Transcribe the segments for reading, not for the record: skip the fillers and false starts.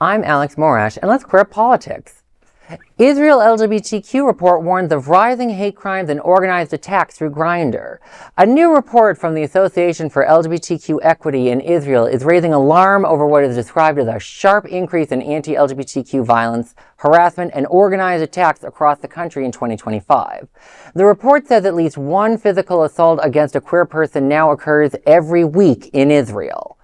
I'm Alex Morash, and let's queer politics. Israel LGBTQ report warns of rising hate crimes and organized attacks through Grindr. A new report from the Association for LGBTQ Equality in Israel is raising alarm over what is described as a sharp increase in anti-LGBTQ violence, harassment, and organized attacks across the country in 2025. The report says at least one physical assault against a queer person now occurs every week in Israel.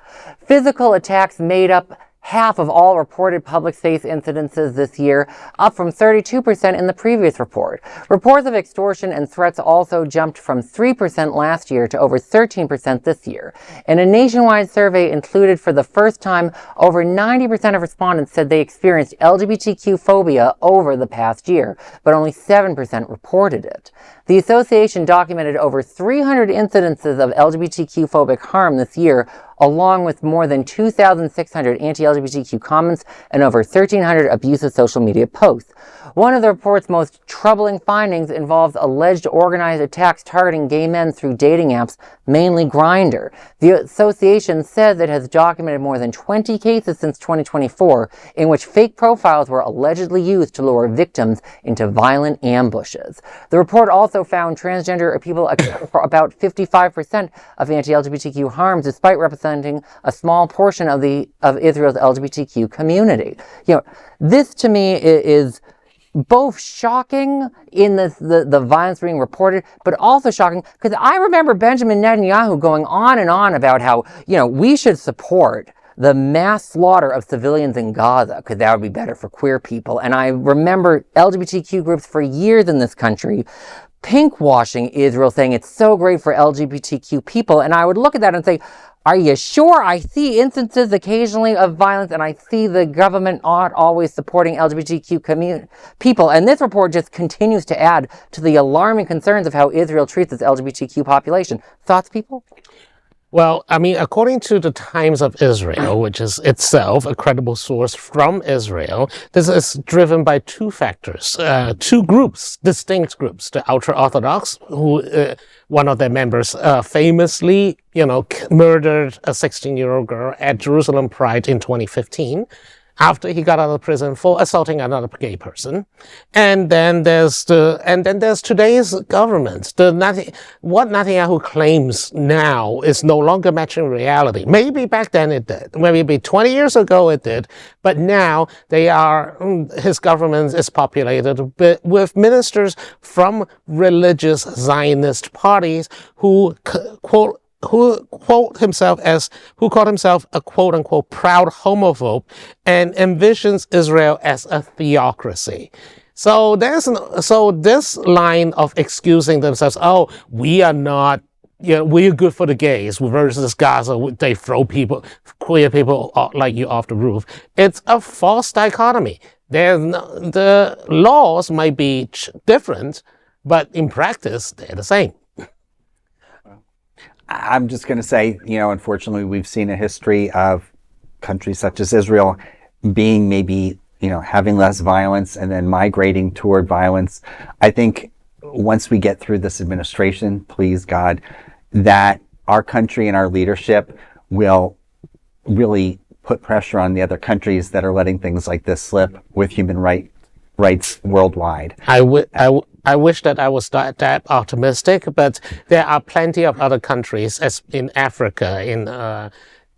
Physical attacks made up half of all reported public space incidences this year, up from 32% in the previous report. Reports of extortion and threats also jumped from 3% last year to over 13% this year. In a nationwide survey included for the first time, over 90% of respondents said they experienced LGBTQ phobia over the past year, but only 7% reported it. The association documented over 300 incidences of LGBTQ-phobic harm this year, along with more than 2,600 anti-LGBTQ comments and over 1,300 abusive social media posts. One of the report's most troubling findings involves alleged organized attacks targeting gay men through dating apps, mainly Grindr. The association says it has documented more than 20 cases since 2024 in which fake profiles were allegedly used to lure victims into violent ambushes. The report also found transgender people account for about 55% of anti-LGBTQ harms, despite representing a small portion of Israel's LGBTQ community. This to me is both shocking in the violence being reported, but also shocking because I remember Benjamin Netanyahu going on and on about how, we should support the mass slaughter of civilians in Gaza because that would be better for queer people. And I remember LGBTQ groups for years in this country pinkwashing Israel, saying it's so great for LGBTQ people. And I would look at that and say, are you sure? I see instances occasionally of violence, and I see the government not always supporting LGBTQ people. And this report just continues to add to the alarming concerns of how Israel treats its LGBTQ population. Thoughts, people? Well, according to the Times of Israel, which is itself a credible source from Israel, this is driven by two factors, two groups, distinct groups. The ultra-Orthodox, who one of their members famously, murdered a 16-year-old girl at Jerusalem Pride in 2015. After he got out of prison for assaulting another gay person. And then there's today's government. What Netanyahu claims now is no longer matching reality. Maybe back then it did. Maybe 20 years ago it did. But now his government is populated with ministers from religious Zionist parties who called himself a quote unquote proud homophobe and envisions Israel as a theocracy. So this line of excusing themselves, we are not, we're good for the gays versus Gaza, they throw queer people like you off the roof. It's a false dichotomy. The laws might be different, but in practice, they're the same. I'm just going to say, unfortunately, we've seen a history of countries such as Israel being maybe, having less violence and then migrating toward violence. I think once we get through this administration, please God, that our country and our leadership will really put pressure on the other countries that are letting things like this slip with human rights worldwide. I wish that I was that optimistic, but there are plenty of other countries, as in Africa,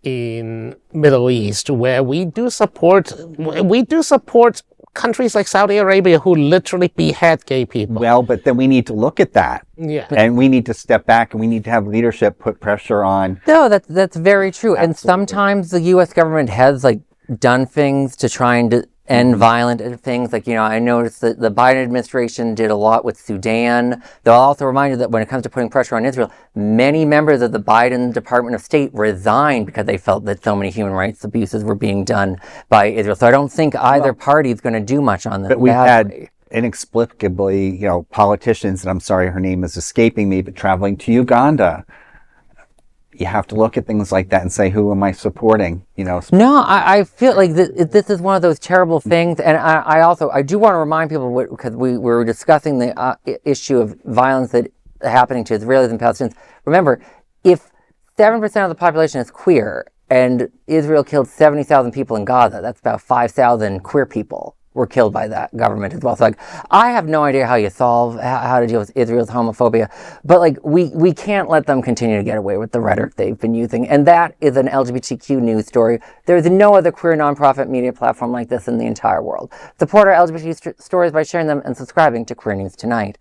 in Middle East, where we do support countries like Saudi Arabia who literally behead gay people. Well, but then we need to look at that. Yeah. And we need to step back and we need to have leadership put pressure on. No, that's very true. Absolutely. And sometimes the U.S. government has done things to try and end violent things. I noticed that the Biden administration did a lot with Sudan. They'll also remind you that when it comes to putting pressure on Israel, many members of the Biden Department of State resigned because they felt that so many human rights abuses were being done by Israel. So I don't think either party is going to do much on this. But we've had inexplicably, politicians, and I'm sorry her name is escaping me, but traveling to Uganda. You have to look at things like that and say, who am I supporting? No, I feel like this is one of those terrible things. And I do want to remind people, because we were discussing the issue of violence that happening to Israelis and Palestinians. Remember, if 7% of the population is queer And Israel killed 70,000 people in Gaza. That's about 5,000 queer people were killed by that government as well. So, like, I have no idea how you solve, how to deal with Israel's homophobia, but, like, we can't let them continue to get away with the rhetoric they've been using. And that is an LGBTQ news story. There's no other queer nonprofit media platform like this in the entire world. Support our LGBT stories by sharing them and subscribing to Queer News Tonight.